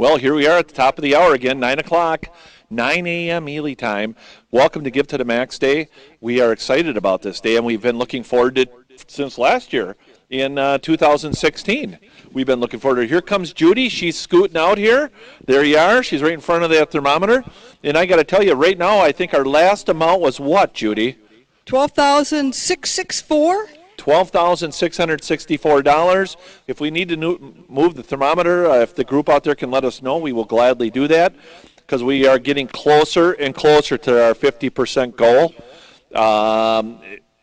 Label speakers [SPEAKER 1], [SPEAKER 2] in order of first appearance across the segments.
[SPEAKER 1] Well, here we are at the top of the hour again, 9 o'clock, 9 a.m. Ely time. Welcome to Give to the Max Day. We are excited about this day, and we've been looking forward to it since last year in 2016. We've been looking forward to it. Here comes Judy. She's scooting out here. There you are. She's right in front of that thermometer. And I got to tell you, right now, I think our last amount was what, Judy?
[SPEAKER 2] $12,664.
[SPEAKER 1] $12,664. If we need to move the thermometer, if the group out there can let us know, we will gladly do that because we are getting closer and closer to our 50% goal.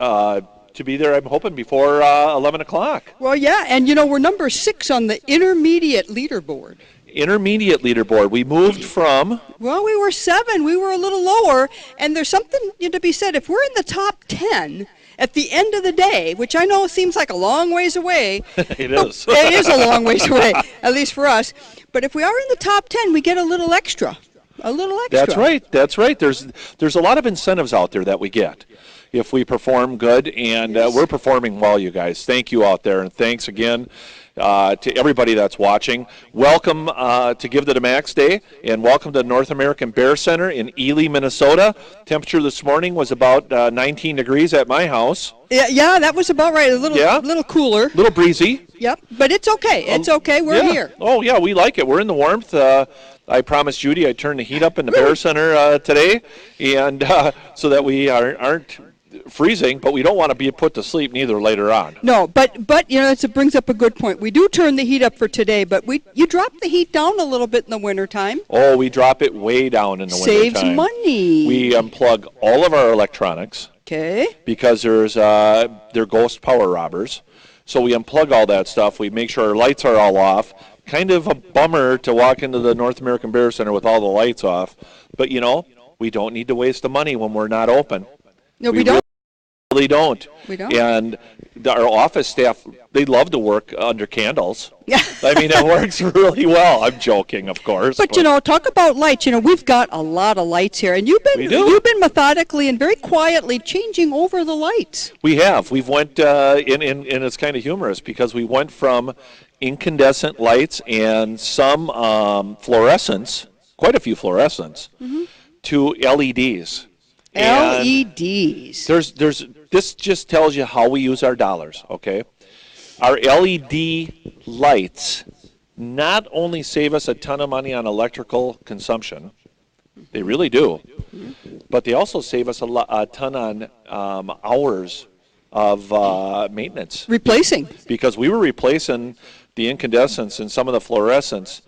[SPEAKER 1] To be there, I'm hoping, before 11 o'clock.
[SPEAKER 2] Well, yeah, and we're number 6 on the intermediate leaderboard.
[SPEAKER 1] Intermediate leaderboard. We moved from...
[SPEAKER 2] Well, we were 7. We were a little lower, and there's something to be said. If we're in the top 10... at the end of the day, which I know seems like a long ways away.
[SPEAKER 1] It is.
[SPEAKER 2] It is a long ways away, at least for us. But if we are in the top 10, we get a little extra. A little extra.
[SPEAKER 1] That's right. That's right. There's a lot of incentives out there that we get if we perform good, and we're performing well, you guys. Thank you out there, and thanks again to everybody that's watching. Welcome to Give to the Max Day, and welcome to North American Bear Center in Ely, Minnesota. Temperature this morning was about 19 degrees at my house.
[SPEAKER 2] Yeah, that was about right. A little cooler. A
[SPEAKER 1] little breezy.
[SPEAKER 2] Yep, but it's okay. It's okay. We're here.
[SPEAKER 1] Oh, yeah, we like it. We're in the warmth. I promised Judy I'd turn the heat up in the Bear Center today, and so that we aren't freezing, but we don't want to be put to sleep neither later on.
[SPEAKER 2] No, but it brings up a good point. We do turn the heat up for today, but you drop the heat down a little bit in the wintertime.
[SPEAKER 1] Oh, we drop it way down in the wintertime.
[SPEAKER 2] Saves money.
[SPEAKER 1] We unplug all of our electronics.
[SPEAKER 2] Okay.
[SPEAKER 1] Because they're ghost power robbers. So we unplug all that stuff. We make sure our lights are all off. Kind of a bummer to walk into the North American Bear Center with all the lights off. But, we don't need to waste the money when we're not open.
[SPEAKER 2] No, we don't.
[SPEAKER 1] Really don't.
[SPEAKER 2] We don't.
[SPEAKER 1] And our office staff, they love to work under candles.
[SPEAKER 2] Yeah.
[SPEAKER 1] I mean, it works really well. I'm joking, of course.
[SPEAKER 2] But talk about lights. We've got a lot of lights here, and you've been methodically and very quietly changing over the lights.
[SPEAKER 1] We have. We've went and it's kind of humorous because we went from incandescent lights and some fluorescents, quite a few fluorescents, to LEDs.
[SPEAKER 2] LEDs.
[SPEAKER 1] This just tells you how we use our dollars, okay? Our LED lights not only save us a ton of money on electrical consumption, they really do, but they also save us a ton on hours of maintenance.
[SPEAKER 2] Replacing.
[SPEAKER 1] Because we were replacing the incandescents and some of the fluorescents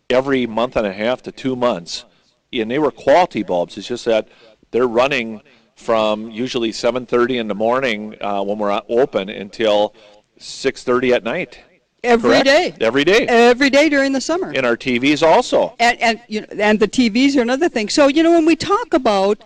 [SPEAKER 1] every month and a half to 2 months, and they were quality bulbs. It's just that they're running from usually 7:30 in the morning when we're open until 6:30 at night.
[SPEAKER 2] Every day.
[SPEAKER 1] Every day.
[SPEAKER 2] Every day during the summer.
[SPEAKER 1] And our TVs also.
[SPEAKER 2] And the TVs are another thing. So when we talk about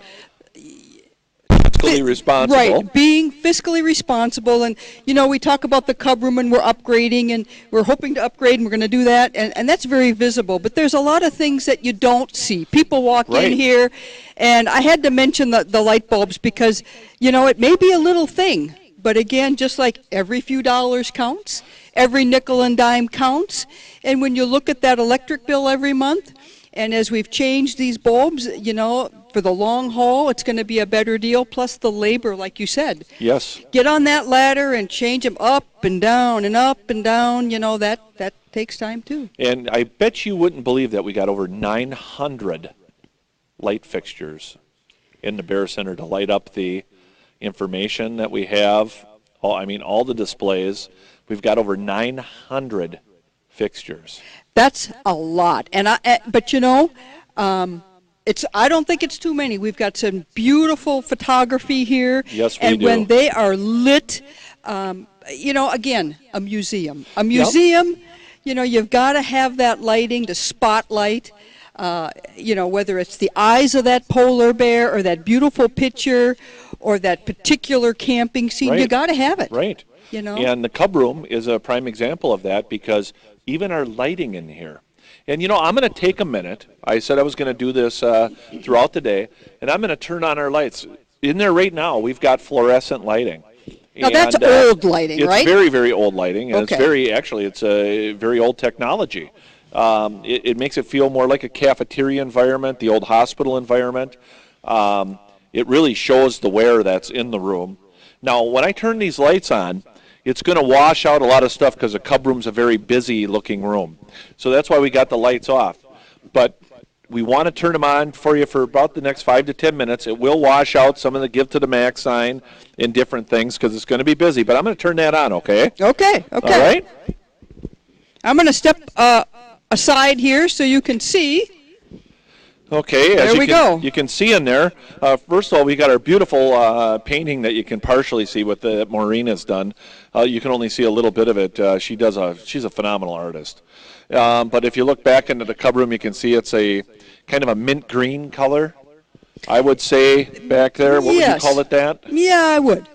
[SPEAKER 1] fiscally responsible.
[SPEAKER 2] Right, being fiscally responsible, and we talk about the cub room, and we're upgrading, and we're hoping to upgrade, and we're going to do that, and that's very visible. But there's a lot of things that you don't see. People walk in here, and I had to mention the light bulbs because it may be a little thing, but again, just like every few dollars counts, every nickel and dime counts, and when you look at that electric bill every month, and as we've changed these bulbs, for the long haul, it's going to be a better deal, plus the labor, like you said.
[SPEAKER 1] Yes.
[SPEAKER 2] Get on that ladder and change them up and down and up and down. That takes time, too.
[SPEAKER 1] And I bet you wouldn't believe that we got over 900 light fixtures in the Bear Center to light up the information that we have. All the displays. We've got over 900 fixtures.
[SPEAKER 2] That's a lot, but I don't think it's too many. We've got some beautiful photography here.
[SPEAKER 1] Yes, we do.
[SPEAKER 2] And when they are lit, again, a museum. A museum, you've got to have that lighting to spotlight. Whether it's the eyes of that polar bear or that beautiful picture or that particular camping scene, you got to have it.
[SPEAKER 1] Right. And the cub room is a prime example of that because even our lighting in here. And, I'm going to take a minute. I said I was going to do this throughout the day, and I'm going to turn on our lights. In there right now, we've got fluorescent lighting.
[SPEAKER 2] Now, that's old lighting, right?
[SPEAKER 1] It's very, very old lighting, and
[SPEAKER 2] okay.
[SPEAKER 1] it's a very old technology. It makes it feel more like a cafeteria environment, the old hospital environment. It really shows the wear that's in the room. Now, when I turn these lights on, it's going to wash out a lot of stuff because the Cub Room's a very busy-looking room. So that's why we got the lights off. But we want to turn them on for you for about the next 5 to 10 minutes. It will wash out some of the Give to the Max sign and different things because it's going to be busy. But I'm going to turn that on, okay?
[SPEAKER 2] Okay.
[SPEAKER 1] All right?
[SPEAKER 2] I'm going to step aside here so you can see.
[SPEAKER 1] Okay,
[SPEAKER 2] there we go.
[SPEAKER 1] You can see in there, first of all, we got our beautiful painting that you can partially see what Maureen has done. You can only see a little bit of it. She's a phenomenal artist. But if you look back into the Cub Room, you can see it's a kind of a mint green color, I would say, back there. What would you call it that?
[SPEAKER 2] Yeah, I would.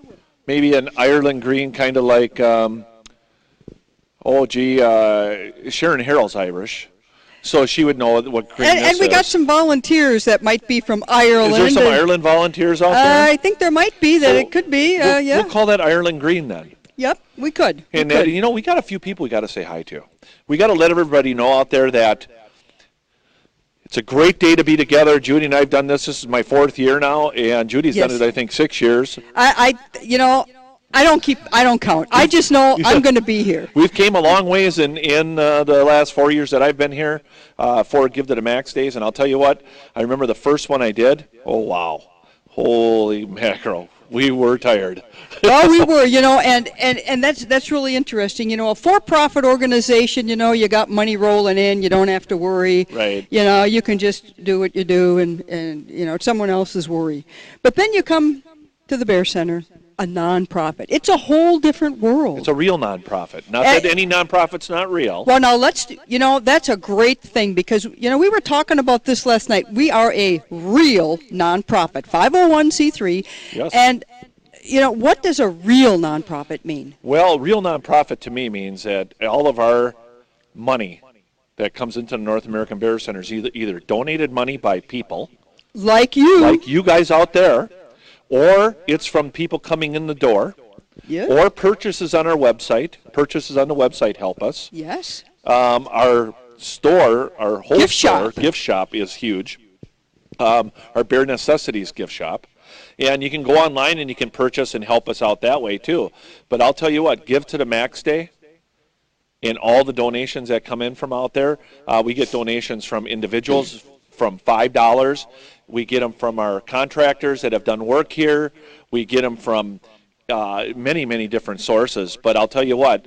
[SPEAKER 1] Maybe an Ireland green, kind of like, Sharon Harrell's Irish. So she would know what green this is.
[SPEAKER 2] And we got some volunteers that might be from Ireland.
[SPEAKER 1] Is there some Ireland volunteers out there?
[SPEAKER 2] I think there might be. It could be.
[SPEAKER 1] We'll call that Ireland green then.
[SPEAKER 2] Yep, we could.
[SPEAKER 1] And we got a few people we got to say hi to. We got to let everybody know out there that it's a great day to be together. Judy and I have done this. This is my 4th year now, and Judy's done it, I think, 6 years.
[SPEAKER 2] I don't count. I just know I'm going to be here.
[SPEAKER 1] We've came a long ways in the last 4 years that I've been here for Give to the Max days, and I'll tell you what, I remember the first one I did. Oh, wow. Holy mackerel. We were tired.
[SPEAKER 2] Well, we were, and that's really interesting. A for-profit organization, you got money rolling in. You don't have to worry.
[SPEAKER 1] Right.
[SPEAKER 2] You can just do what you do, and it's someone else's worry. But then you come to the Bear Center, a nonprofit. It's a whole different world.
[SPEAKER 1] It's a real nonprofit. Not that any nonprofit's not real.
[SPEAKER 2] Well, now that's a great thing because, we were talking about this last night. We are a real nonprofit, 501c3.
[SPEAKER 1] Yes.
[SPEAKER 2] And, what does a real nonprofit mean?
[SPEAKER 1] Well, real nonprofit to me means that all of our money that comes into the North American Bear Center is either donated money by people.
[SPEAKER 2] Like you.
[SPEAKER 1] Like you guys out there. Or it's from people coming in the door.
[SPEAKER 2] Yeah.
[SPEAKER 1] Or purchases on our website. Purchases on the website help us.
[SPEAKER 2] Yes.
[SPEAKER 1] Our store, our whole gift shop is huge. Our Bare Necessities gift shop. And you can go online and you can purchase and help us out that way too. But I'll tell you what, Give to the Max Day and all the donations that come in from out there, we get donations from individuals from $5. We get them from our contractors that have done work here. We get them from many, many different sources. But I'll tell you what,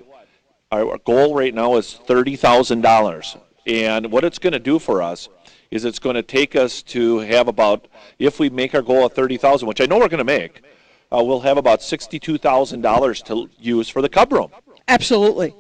[SPEAKER 1] our goal right now is $30,000. And what it's going to do for us is it's going to take us to have about, if we make our goal of $30,000, which I know we're going to make, we'll have about $62,000 to use for the Cub Room.
[SPEAKER 2] Absolutely,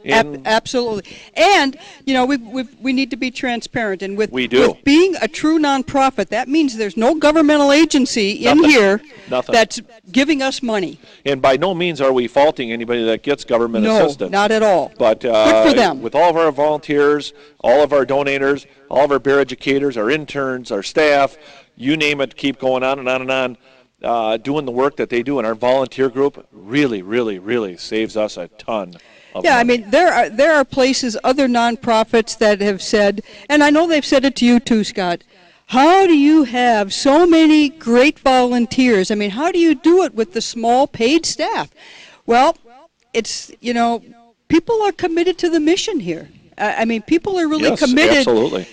[SPEAKER 2] absolutely, and we need to be transparent. And with being a true nonprofit, that means there's no governmental agency in here that's giving us money.
[SPEAKER 1] And by no means are we faulting anybody that gets government assistance.
[SPEAKER 2] No, not at all.
[SPEAKER 1] But
[SPEAKER 2] good for them.
[SPEAKER 1] With all of our volunteers, all of our donators, all of our bear educators, our interns, our staff, you name it, keep going on and on and on. Doing the work that they do, and our volunteer group really, really, really saves us a ton.
[SPEAKER 2] Yeah, I mean, there are places, other nonprofits that have said, and I know they've said it to you too, Scott, how do you have so many great volunteers? I mean, how do you do it with the small paid staff? Well, it's, people are committed to the mission here. I mean, people are really committed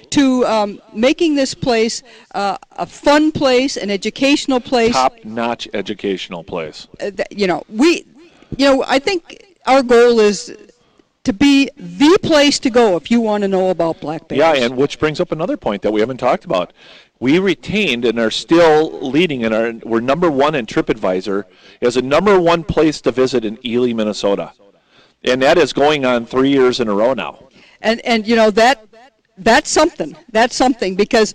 [SPEAKER 2] to making this place a fun place, an educational place.
[SPEAKER 1] Top-notch educational place.
[SPEAKER 2] I think our goal is to be the place to go if you want to know about black bears.
[SPEAKER 1] Yeah, and which brings up another point that we haven't talked about. We retained and are still leading we're number one in TripAdvisor as a number one place to visit in Ely, Minnesota. And that is going on 3 years in a row now.
[SPEAKER 2] And that's something. That's something because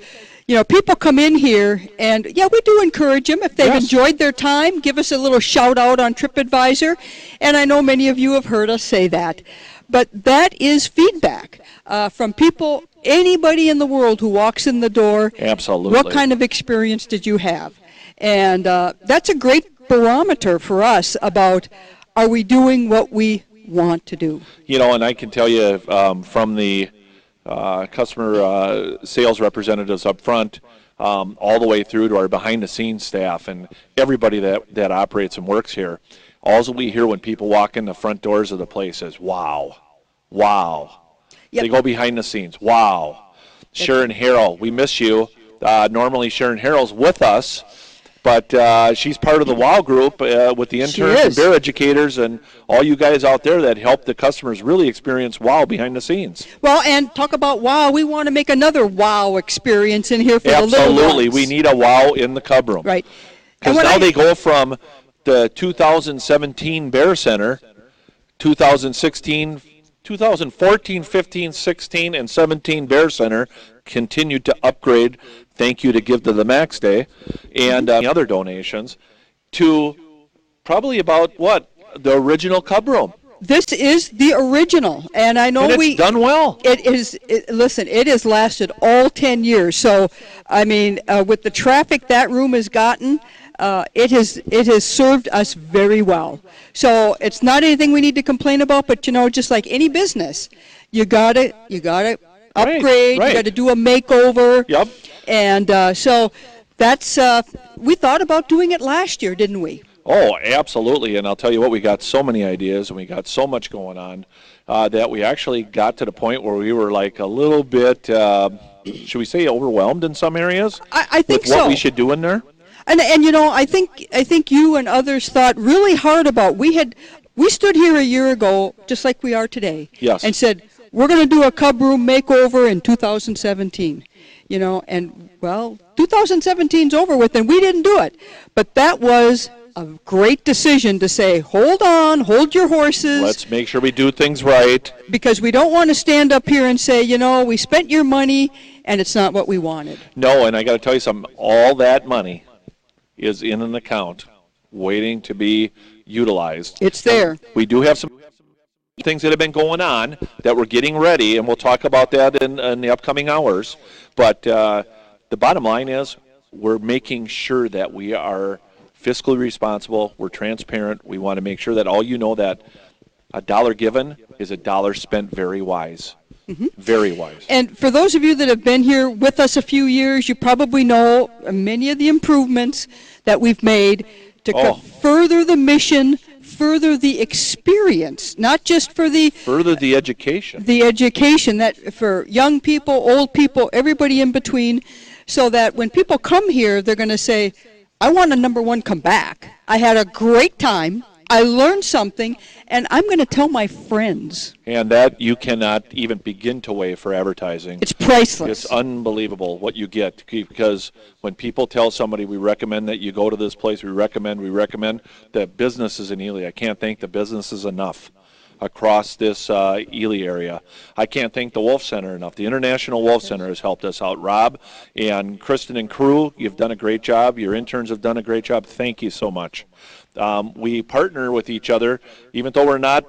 [SPEAKER 2] people come in here, and, we do encourage them. If they've enjoyed their time, give us a little shout-out on TripAdvisor. And I know many of you have heard us say that. But that is feedback from people, anybody in the world who walks in the door.
[SPEAKER 1] Absolutely.
[SPEAKER 2] What kind of experience did you have? And that's a great barometer for us about, are we doing what we want to do?
[SPEAKER 1] And I can tell you from the customer sales representatives up front, all the way through to our behind-the-scenes staff and everybody that operates and works here. All we hear when people walk in the front doors of the place is, wow, wow.
[SPEAKER 2] Yep.
[SPEAKER 1] They go behind the scenes, wow. Sharon Harrell, we miss you. Normally Sharon Harrell's with us, but she's part of the WOW group with the interns and bear educators and all you guys out there that help the customers really experience WOW behind the scenes.
[SPEAKER 2] Well, and talk about WOW. We want to make another WOW experience in here for the little ones.
[SPEAKER 1] Absolutely. We need a WOW in the Cub Room.
[SPEAKER 2] Right.
[SPEAKER 1] Because now they go from the 2017 Bear Center, 2014, 15, 16, and 17 Bear Center continued to upgrade, thank you to Give to the Max Day, and other donations, to probably about, the original Cub Room.
[SPEAKER 2] This is the original, and I know
[SPEAKER 1] it's done well.
[SPEAKER 2] Listen, it has lasted all 10 years. So, I mean, with the traffic that room has gotten, it has served us very well. So it's not anything we need to complain about, but just like any business, you gotta upgrade.
[SPEAKER 1] Right.
[SPEAKER 2] You got to do a makeover.
[SPEAKER 1] Yep.
[SPEAKER 2] And so that's we thought about doing it last year, didn't we?
[SPEAKER 1] Oh, absolutely. And I'll tell you what, we got so many ideas and we got so much going on that we actually got to the point where we were like a little bit, should we say, overwhelmed in some areas?
[SPEAKER 2] I think
[SPEAKER 1] with what we should do in there.
[SPEAKER 2] And I think you and others thought really hard about. We stood here a year ago, just like we are today,
[SPEAKER 1] yes,
[SPEAKER 2] and said we're going to do a Cub Room makeover in 2017. And well, 2017's over with, and we didn't do it. But that was a great decision to say, hold on, hold your horses.
[SPEAKER 1] Let's make sure we do things right.
[SPEAKER 2] Because we don't want to stand up here and say, we spent your money and it's not what we wanted.
[SPEAKER 1] No, and I got to tell you something. All that money is in an account waiting to be utilized.
[SPEAKER 2] It's there.
[SPEAKER 1] We do have some things that have been going on that we're getting ready, and we'll talk about that in the upcoming hours. But the bottom line is we're making sure that we are fiscally responsible, we're transparent, we want to make sure that all that a dollar given is a dollar spent very wise. Mm-hmm. Very wise.
[SPEAKER 2] And for those of you that have been here with us a few years, you probably know many of the improvements that we've made to further the mission, further the experience, not just for
[SPEAKER 1] further the education.
[SPEAKER 2] The education that for young people, old people, everybody in between, so that when people come here, they're going to say, I want to, number one, come back. I had a great time. I learned something, and I'm going to tell my friends.
[SPEAKER 1] And that you cannot even begin to weigh for advertising.
[SPEAKER 2] It's priceless.
[SPEAKER 1] It's unbelievable what you get, because when people tell somebody, we recommend that you go to this place, we recommend the businesses in Ely. I can't thank the businesses enough across this Ely area. I can't thank the Wolf Center enough. The International Wolf Center has helped us out. Rob and Kristen and crew, you've done a great job. Your interns have done a great job. Thank you so much. We partner with each other, even though we're not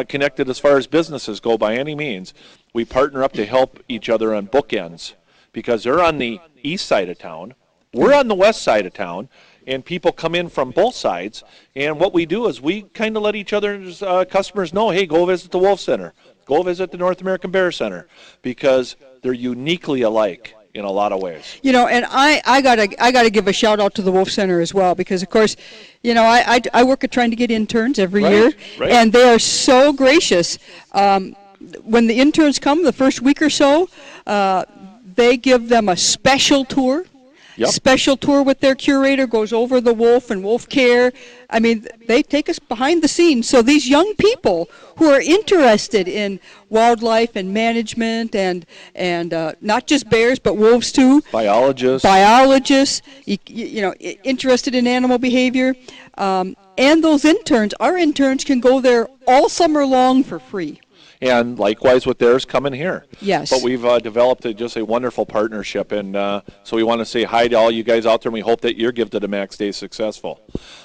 [SPEAKER 1] connected as far as businesses go by any means. We partner up to help each other on bookends, because they're on the east side of town. We're on the west side of town. And people come in from both sides, and what we do is we kind of let each other's customers know, hey, go visit the Wolf Center, go visit the North American Bear Center, because they're uniquely alike in a lot of ways.
[SPEAKER 2] And I gotta give a shout out to the Wolf Center as well, because of course, I work at trying to get interns every year, and they are so gracious. When the interns come the first week or so, they give them a special tour. Yep. Special tour with their curator, goes over the wolf and wolf care. I mean, they take us behind the scenes. So these young people who are interested in wildlife and management and not just bears but wolves too. Biologists, interested in animal behavior. And those interns, our interns can go there all summer long for free.
[SPEAKER 1] And likewise with theirs coming here.
[SPEAKER 2] Yes.
[SPEAKER 1] But we've developed just a wonderful partnership, and so we want to say hi to all you guys out there, and we hope that your Give to the Max Day is successful.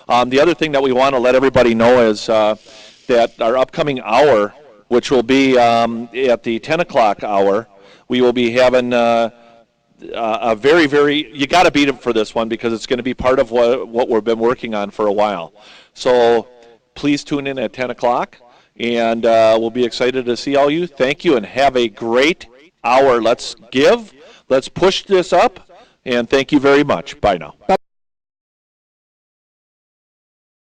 [SPEAKER 1] The other thing that we want to let everybody know is that our upcoming hour, which will be at the 10 o'clock hour, we will be having a very, very, you got to beat it for this one, because it's going to be part of what we've been working on for a while. So please tune in at 10 o'clock. And we'll be excited to see all you. Thank you, and have a great hour. Let's give. Let's push this up. And thank you very much. Bye now.